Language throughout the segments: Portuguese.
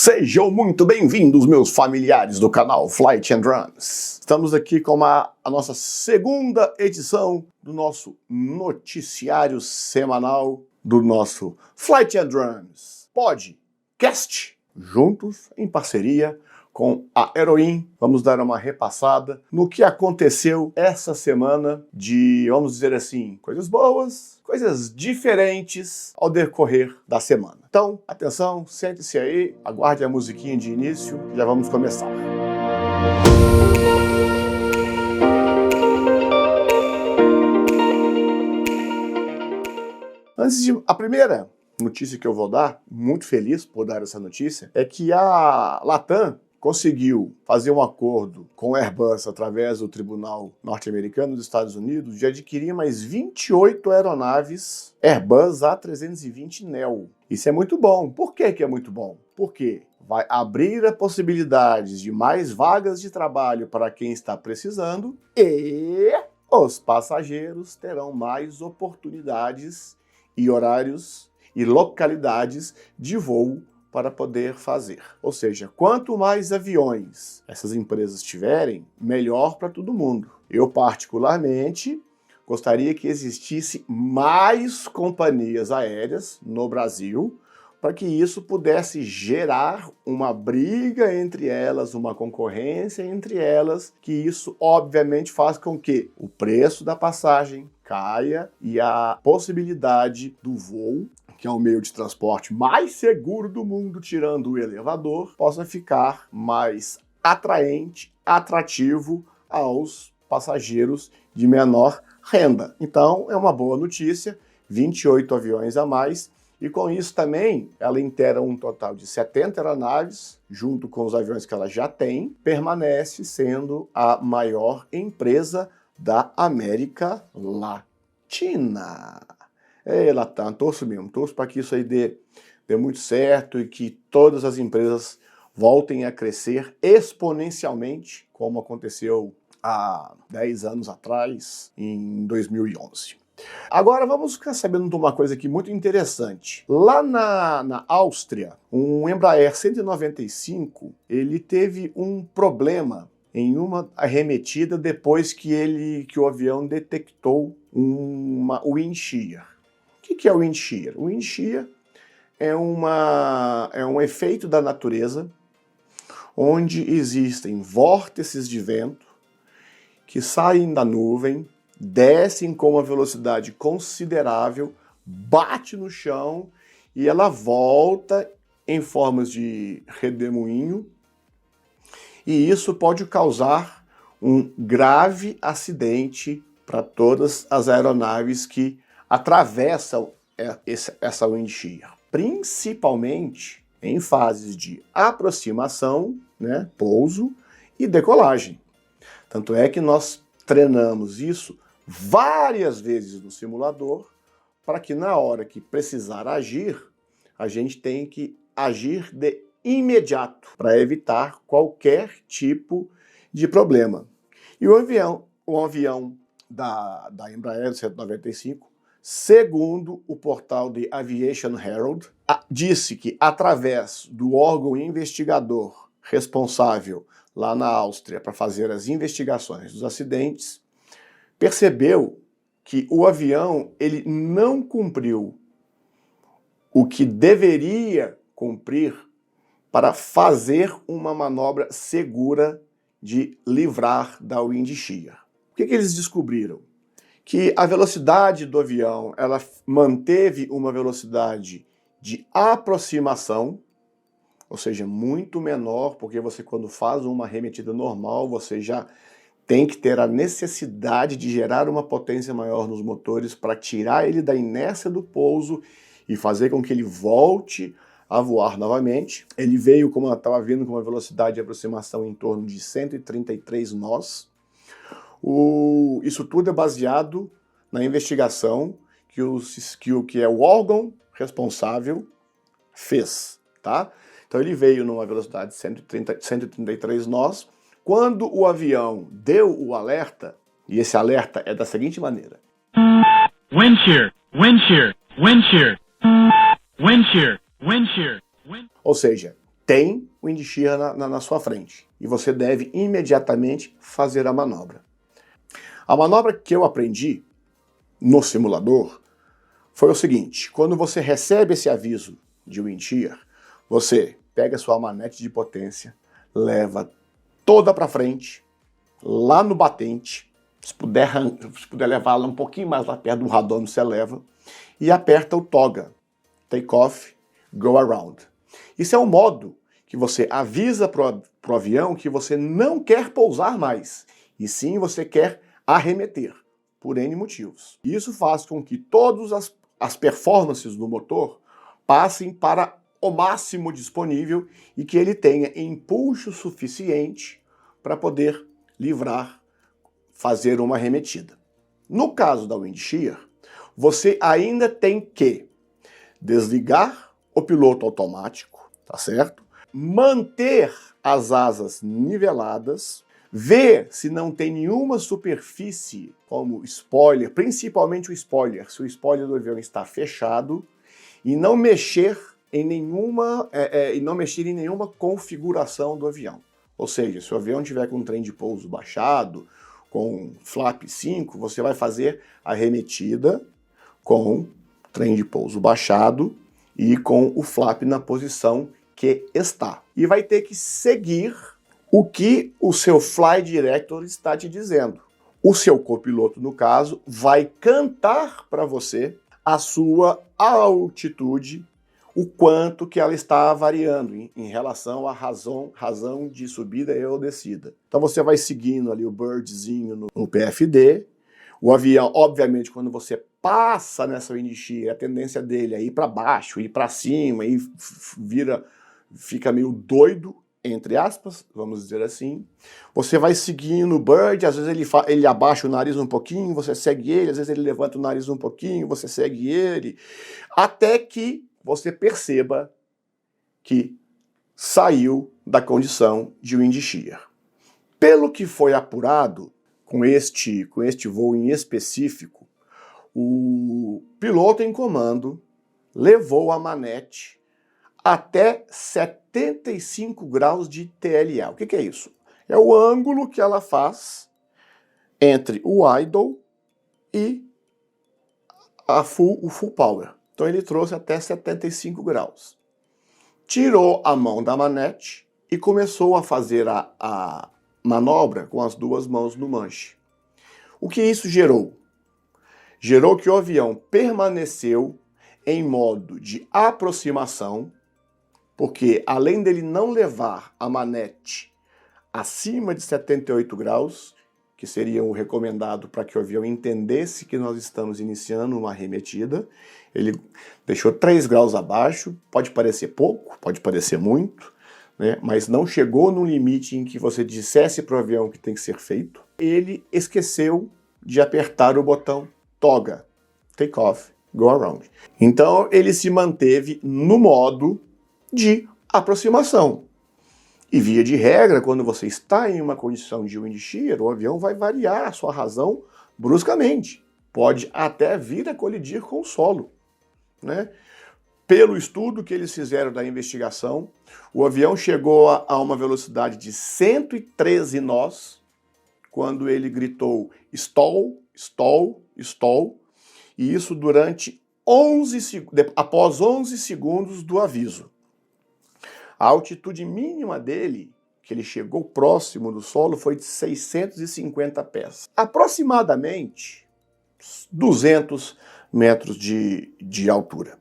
Sejam muito bem-vindos, meus familiares do canal Flight and Runs. Estamos aqui com a nossa segunda edição do nosso noticiário semanal do nosso Flight and Runs podcast. Juntos, em parceria com a Heroin, vamos dar uma repassada no que aconteceu essa semana de, vamos dizer assim, coisas boas, coisas diferentes ao decorrer da semana. Então, atenção, sente-se aí, aguarde a musiquinha de início, já vamos começar. A primeira notícia que eu vou dar, muito feliz por dar essa notícia, é que a Latam conseguiu fazer um acordo com o Airbus através do Tribunal Norte-Americano dos Estados Unidos de adquirir mais 28 aeronaves Airbus A320neo. Isso é muito bom. Por que é muito bom? Porque vai abrir a possibilidade de mais vagas de trabalho para quem está precisando e os passageiros terão mais oportunidades e horários e localidades de voo para poder fazer. Ou seja, quanto mais aviões essas empresas tiverem, melhor para todo mundo. Eu, particularmente, gostaria que existisse mais companhias aéreas no Brasil, para que isso pudesse gerar uma briga entre elas, uma concorrência entre elas, que isso, obviamente, faz com que o preço da passagem caia e a possibilidade do voo, que é o meio de transporte mais seguro do mundo, tirando o elevador, possa ficar mais atraente, atrativo aos passageiros de menor renda. Então, é uma boa notícia, 28 aviões a mais, e com isso também ela inteira um total de 70 aeronaves, junto com os aviões que ela já tem, permanece sendo a maior empresa da América Latina. Latam, torço para que isso aí dê muito certo e que todas as empresas voltem a crescer exponencialmente, como aconteceu há 10 anos atrás, em 2011. Agora vamos ficar sabendo de uma coisa aqui muito interessante. Lá na Áustria, um Embraer 195, ele teve um problema em uma arremetida depois que o avião detectou uma wind shear. O que é o wind shear? O wind shear é um efeito da natureza onde existem vórtices de vento que saem da nuvem, descem com uma velocidade considerável, bate no chão e ela volta em formas de redemoinho, e isso pode causar um grave acidente para todas as aeronaves que atravessam essa wind shear, principalmente em fases de aproximação, né, pouso e decolagem. Tanto é que nós treinamos isso várias vezes no simulador para que na hora que precisar agir, a gente tem que agir de imediato para evitar qualquer tipo de problema. E o avião da Embraer 195, segundo o portal The Aviation Herald, disse que através do órgão investigador responsável lá na Áustria para fazer as investigações dos acidentes, percebeu que o avião ele não cumpriu o que deveria cumprir para fazer uma manobra segura de livrar da wind shear. O que eles descobriram? Que a velocidade do avião ela manteve uma velocidade de aproximação, ou seja, muito menor, porque você quando faz uma arremetida normal, você já tem que ter a necessidade de gerar uma potência maior nos motores para tirar ele da inércia do pouso e fazer com que ele volte a voar novamente. Ele veio, como ela estava vindo, com uma velocidade de aproximação em torno de 133 nós. Isso tudo é baseado na investigação que o órgão responsável fez, tá? Então ele veio numa velocidade de 133 nós. Quando o avião deu o alerta, e esse alerta é da seguinte maneira: wind shear, wind shear, wind shear, wind shear, wind shear, wind... Ou seja, tem o wind shear na sua frente e você deve imediatamente fazer a manobra. A manobra que eu aprendi no simulador foi o seguinte: quando você recebe esse aviso de wind shear, você pega sua manete de potência, leva toda para frente, lá no batente, se puder levá-la um pouquinho mais lá perto do radômetro, você leva, e aperta o toga, take off, go around. Isso é um modo que você avisa pro avião que você não quer pousar mais, e sim você quer arremeter, por N motivos. Isso faz com que todas as performances do motor passem para o máximo disponível e que ele tenha impulso suficiente para poder livrar, fazer uma arremetida. No caso da wind shear, você ainda tem que desligar o piloto automático, tá certo? Manter as asas niveladas, ver se não tem nenhuma superfície como spoiler, principalmente o spoiler, se o spoiler do avião está fechado, e não mexer em nenhuma configuração do avião. Ou seja, se o avião tiver com um trem de pouso baixado, com flap 5, você vai fazer a arremetida com trem de pouso baixado e com o flap na posição que está. E vai ter que seguir o que o seu Fly Director está te dizendo. O seu copiloto, no caso, vai cantar para você a sua altitude, o quanto que ela está variando em relação à razão de subida ou descida. Então você vai seguindo ali o birdzinho no PFD. O avião, obviamente, quando você passa nessa wind shear, a tendência dele é ir para baixo, ir para cima, e fica meio doido, entre aspas, vamos dizer assim. Você vai seguindo o bird, às vezes ele abaixa o nariz um pouquinho, você segue ele, às vezes ele levanta o nariz um pouquinho, você segue ele, até que você perceba que saiu da condição de wind shear. Pelo que foi apurado com este voo em específico, o piloto em comando levou a manete até 75 graus de TLA. O que é isso? É o ângulo que ela faz entre o idle e o full power. Então ele trouxe até 75 graus. Tirou a mão da manete e começou a fazer a manobra com as duas mãos no manche. O que isso gerou? Gerou que o avião permaneceu em modo de aproximação, porque além dele não levar a manete acima de 78 graus, que seria o recomendado para que o avião entendesse que nós estamos iniciando uma arremetida, ele deixou 3 graus abaixo, pode parecer pouco, pode parecer muito, né? Mas não chegou no limite em que você dissesse para o avião que tem que ser feito. Ele esqueceu de apertar o botão toga, take off, go around. Então ele se manteve no modo de aproximação. E via de regra, quando você está em uma condição de wind shear, o avião vai variar a sua razão bruscamente. Pode até vir a colidir com o solo, né? Pelo estudo que eles fizeram da investigação, o avião chegou a uma velocidade de 113 nós, quando ele gritou stall, stall, stall, e isso durante após 11 segundos do aviso. A altitude mínima dele, que ele chegou próximo do solo, foi de 650 pés. Aproximadamente 200 metros de altura.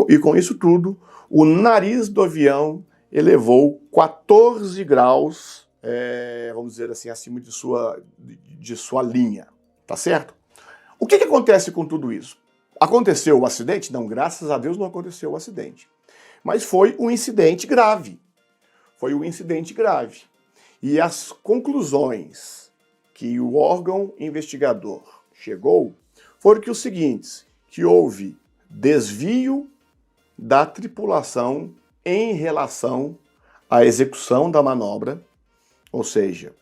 E com isso tudo, o nariz do avião elevou 14 graus, vamos dizer assim, acima de sua linha. Tá certo? O que acontece com tudo isso? Aconteceu o acidente? Não, graças a Deus não aconteceu o acidente. Mas foi um incidente grave. Foi um incidente grave. E as conclusões que o órgão investigador chegou foram que os seguintes, que houve desvio da tripulação em relação à execução da manobra, ou seja,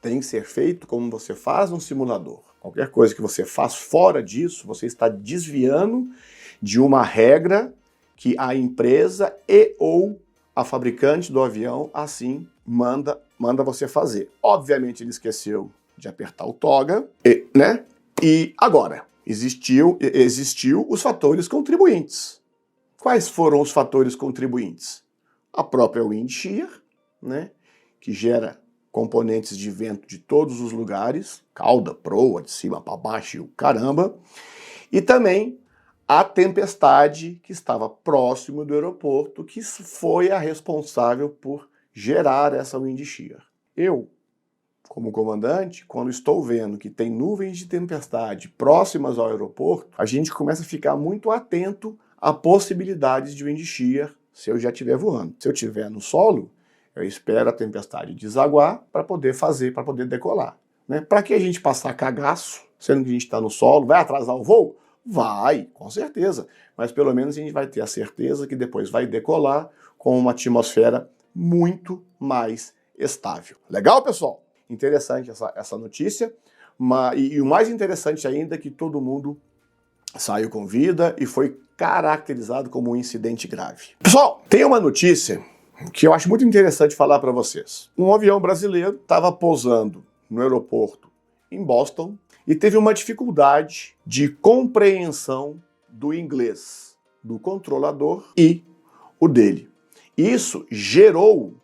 tem que ser feito como você faz no simulador. Qualquer coisa que você faz fora disso, você está desviando de uma regra que a empresa e ou a fabricante do avião assim manda você fazer. Obviamente ele esqueceu de apertar o toga, né? E agora, existiu os fatores contribuintes. Quais foram os fatores contribuintes? A própria wind shear, né? Que gera componentes de vento de todos os lugares, cauda, proa, de cima para baixo e o caramba. E também a tempestade que estava próximo do aeroporto, que foi a responsável por gerar essa wind shear. Eu, como comandante, quando estou vendo que tem nuvens de tempestade próximas ao aeroporto, a gente começa a ficar muito atento a possibilidades de wind shear se eu já estiver voando. Se eu estiver no solo, eu espero a tempestade desaguar para poder decolar. Né? Para que a gente passar cagaço, sendo que a gente está no solo, vai atrasar o voo? Vai, com certeza. Mas pelo menos a gente vai ter a certeza que depois vai decolar com uma atmosfera muito mais estável. Legal, pessoal? Interessante essa notícia. E o mais interessante ainda é que todo mundo saiu com vida e foi caracterizado como um incidente grave. Pessoal, tem uma notícia que eu acho muito interessante falar para vocês. Um avião brasileiro estava pousando no aeroporto em Boston e teve uma dificuldade de compreensão do inglês do controlador e o dele. Isso gerou,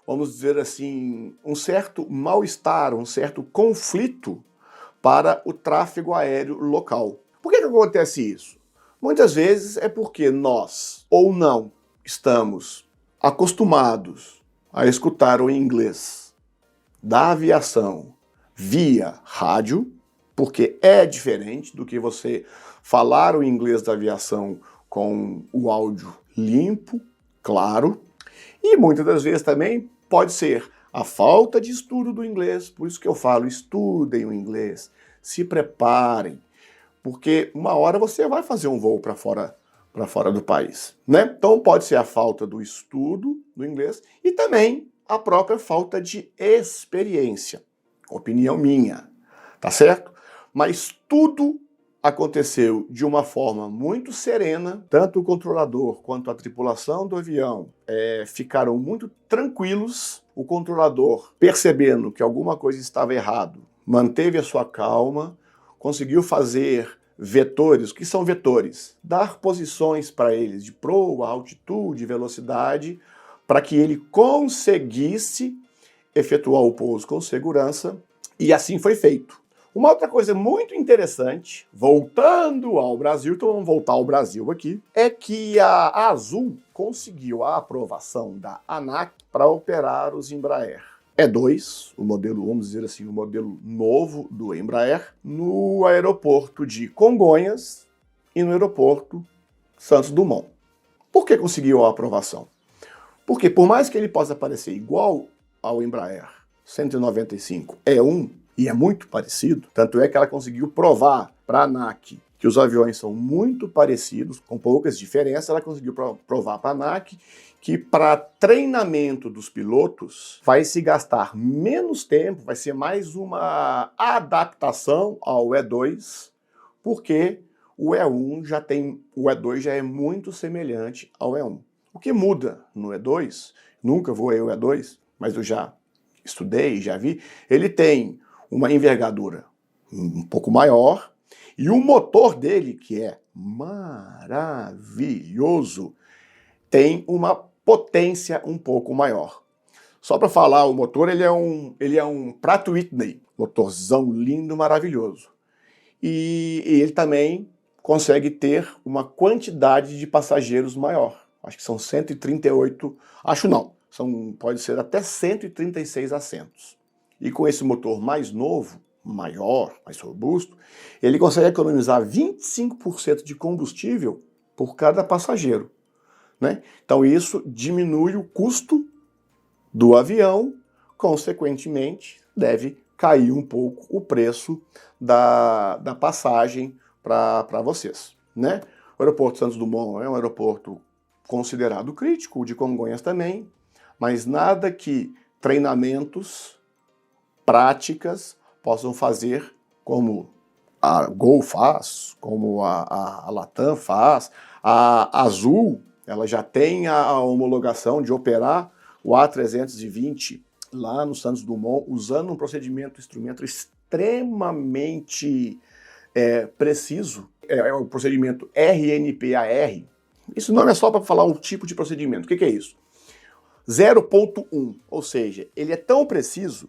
vamos dizer assim, um certo mal-estar, um certo conflito para o tráfego aéreo local. Por que acontece isso? Muitas vezes é porque nós, ou não, estamos acostumados a escutar o inglês da aviação via rádio, porque é diferente do que você falar o inglês da aviação com o áudio limpo, claro, e muitas das vezes também pode ser a falta de estudo do inglês, por isso que eu falo, estudem o inglês, se preparem, porque uma hora você vai fazer um voo para fora do país, né? Então pode ser a falta do estudo do inglês e também a própria falta de experiência. Opinião minha, tá certo? Mas tudo aconteceu de uma forma muito serena, tanto o controlador quanto a tripulação do avião ficaram muito tranquilos. O controlador, percebendo que alguma coisa estava errado, manteve a sua calma, conseguiu fazer vetores. O que são vetores? Dar posições para eles de proa, altitude, velocidade, para que ele conseguisse efetuar o pouso com segurança, e assim foi feito. Uma outra coisa muito interessante, voltando ao Brasil, então vamos voltar ao Brasil aqui, é que a Azul conseguiu a aprovação da ANAC para operar os Embraer E2, o modelo, vamos dizer assim, o modelo novo do Embraer, no aeroporto de Congonhas e no aeroporto Santos Dumont. Por que conseguiu a aprovação? Porque por mais que ele possa parecer igual ao Embraer 195 E1, e é muito parecido, tanto é que ela conseguiu provar para a ANAC que os aviões são muito parecidos, com poucas diferenças, ela conseguiu provar para a ANAC que para treinamento dos pilotos vai se gastar menos tempo, vai ser mais uma adaptação ao E2, porque o E2 já é muito semelhante ao E1. O que muda no E2, nunca voei o E2, mas eu já estudei, já vi, ele tem uma envergadura um pouco maior e o motor dele, que é maravilhoso, tem uma potência um pouco maior. Só para falar, o motor ele é um Pratt Whitney, motorzão lindo, maravilhoso. E ele também consegue ter uma quantidade de passageiros maior. Acho que são 138, acho não, pode ser até 136 assentos. E com esse motor mais novo, maior, mais robusto, ele consegue economizar 25% de combustível por cada passageiro, né? Então isso diminui o custo do avião, consequentemente deve cair um pouco o preço da passagem para vocês, né? O aeroporto Santos Dumont é um aeroporto considerado crítico, o de Congonhas também, mas nada que treinamentos, práticas possam fazer como a Gol faz, como a Latam faz, a Azul ela já tem a homologação de operar o A320 lá no Santos Dumont, usando um instrumento extremamente preciso. É o procedimento RNPAR. Isso não é só para falar um tipo de procedimento. O que é isso? 0,1, ou seja, ele é tão preciso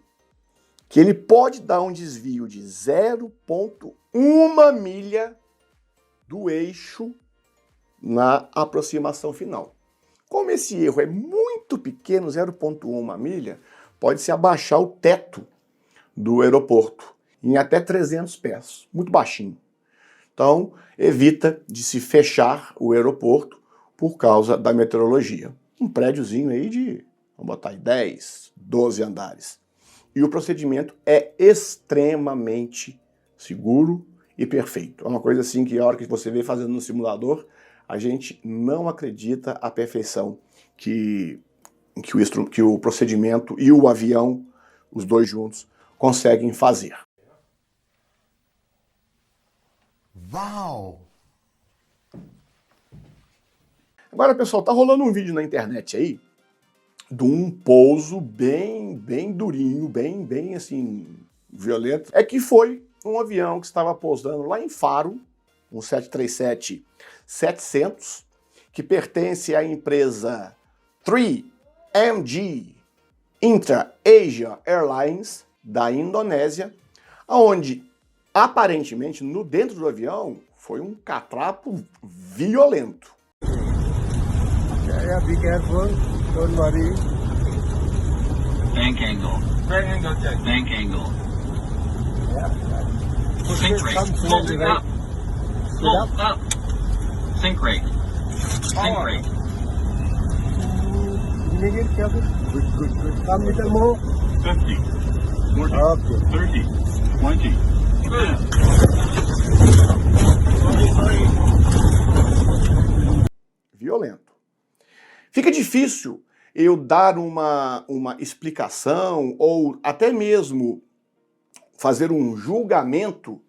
que ele pode dar um desvio de 0,1 milha do eixo na aproximação final. Como esse erro é muito pequeno, 0,1 milha, pode-se abaixar o teto do aeroporto em até 300 pés, muito baixinho. Então, evita de se fechar o aeroporto por causa da meteorologia. Um prédiozinho aí de, vamos botar aí, 10, 12 andares. E o procedimento é extremamente seguro e perfeito. É uma coisa assim que a hora que você vê fazendo no simulador, a gente não acredita a perfeição que o procedimento e o avião, os dois juntos, conseguem fazer. Uau! Agora, pessoal, tá rolando um vídeo na internet aí de um pouso bem durinho, bem assim, violento. É que foi um avião que estava pousando lá em Faro, um 737-700, que pertence à empresa 3MG Intra-Asia Airlines, da Indonésia, onde, aparentemente, dentro do avião, foi um catrapo violento. Yeah, be careful. Don't worry. Bank angle. Bank angle check. Bank angle. Yeah. Sink rate. Come Slow slowly, it right? up. Slow up. Sink rate. Sink rate. Immediate cabin. Good. Come little more. 50. 40. Okay. 30. 20. Good. Violento. Fica difícil eu dar uma explicação ou até mesmo fazer um julgamento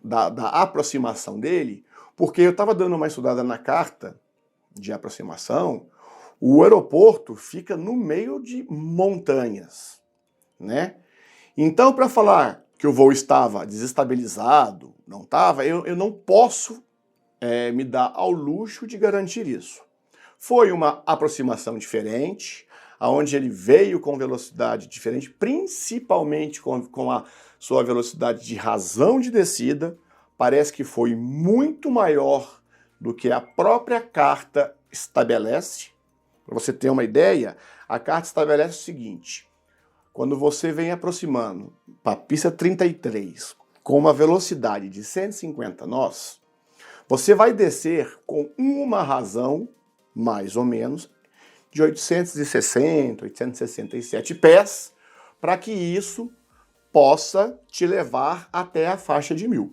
da aproximação dele, porque eu estava dando uma estudada na carta de aproximação. O aeroporto fica no meio de montanhas, né? Então, para falar que o voo estava desestabilizado, não estava, eu não posso me dar ao luxo de garantir isso. Foi uma aproximação diferente, onde ele veio com velocidade diferente, principalmente com a sua velocidade de razão de descida. Parece que foi muito maior do que a própria carta estabelece. Para você ter uma ideia, a carta estabelece o seguinte: quando você vem aproximando para a pista 33 com uma velocidade de 150 nós, você vai descer com uma razão, mais ou menos, de 860, 867 pés, para que isso possa te levar até a faixa de 1000.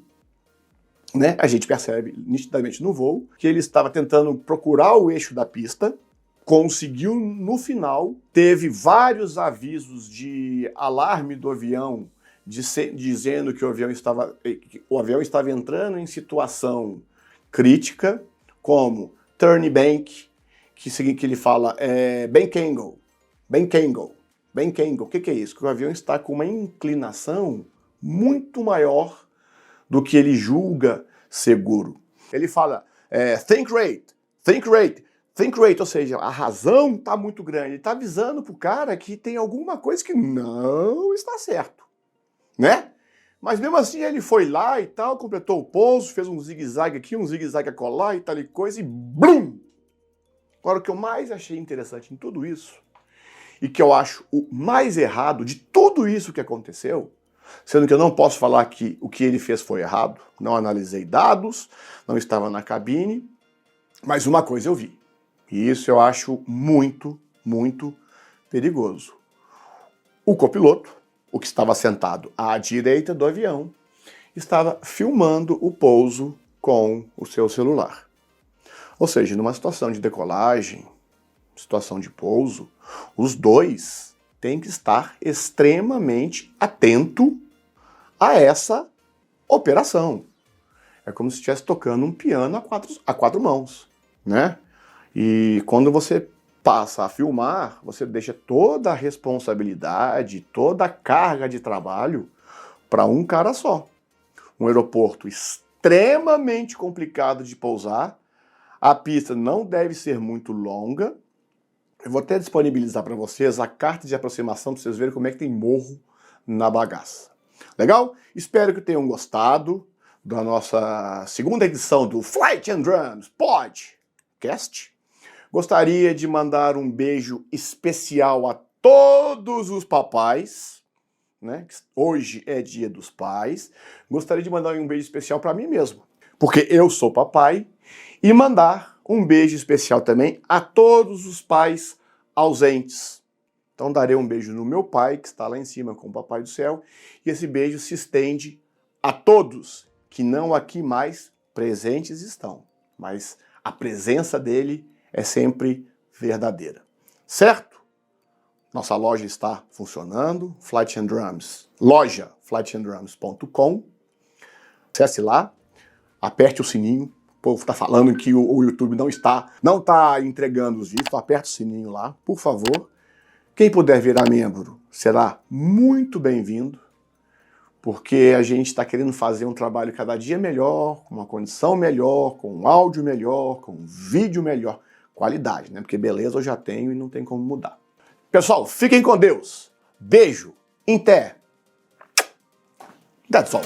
Né? A gente percebe nitidamente no voo que ele estava tentando procurar o eixo da pista, conseguiu no final, teve vários avisos de alarme do avião, dizendo que o avião estava entrando em situação crítica, como turn bank, que ele fala bank angle. O que é isso? Que o avião está com uma inclinação muito maior do que ele julga seguro. Ele fala think rate, ou seja, a razão está muito grande. Ele está avisando para o cara que tem alguma coisa que não está certo, né? Mas mesmo assim ele foi lá e tal, completou o pouso, fez um zigue-zague aqui, um zigue-zague acolá e tal e coisa, e blum! Agora, o que eu mais achei interessante em tudo isso, e que eu acho o mais errado de tudo isso que aconteceu, sendo que eu não posso falar que o que ele fez foi errado, não analisei dados, não estava na cabine, mas uma coisa eu vi. E isso eu acho muito perigoso. O copiloto, o que estava sentado à direita do avião, estava filmando o pouso com o seu celular. Ou seja, numa situação de decolagem, situação de pouso, os dois têm que estar extremamente atento a essa operação. É como se estivesse tocando um piano a quatro mãos, né? E quando você passa a filmar, você deixa toda a responsabilidade, toda a carga de trabalho para um cara só. Um aeroporto extremamente complicado de pousar, a pista não deve ser muito longa. Eu vou até disponibilizar para vocês a carta de aproximação para vocês verem como é que tem morro na bagaça. Legal? Espero que tenham gostado da nossa segunda edição do Flight and Drums Podcast. Gostaria de mandar um beijo especial a todos os papais, né? Hoje é Dia dos Pais. Gostaria de mandar um beijo especial para mim mesmo, porque eu sou papai, e mandar um beijo especial também a todos os pais ausentes. Então darei um beijo no meu pai, que está lá em cima com o Papai do Céu, e esse beijo se estende a todos que não aqui mais presentes estão, mas a presença dele é sempre verdadeira. Certo? Nossa loja está funcionando, Flight and Drums, loja flightandrums.com. Acesse lá, aperte o sininho. O povo está falando que o YouTube não está entregando os vídeos, aperte o sininho lá, por favor. Quem puder virar membro será muito bem-vindo, porque a gente está querendo fazer um trabalho cada dia melhor, com uma condição melhor, com um áudio melhor, com um vídeo melhor. Qualidade, né? Porque beleza eu já tenho e não tem como mudar. Pessoal, fiquem com Deus. Beijo. Até. That's all.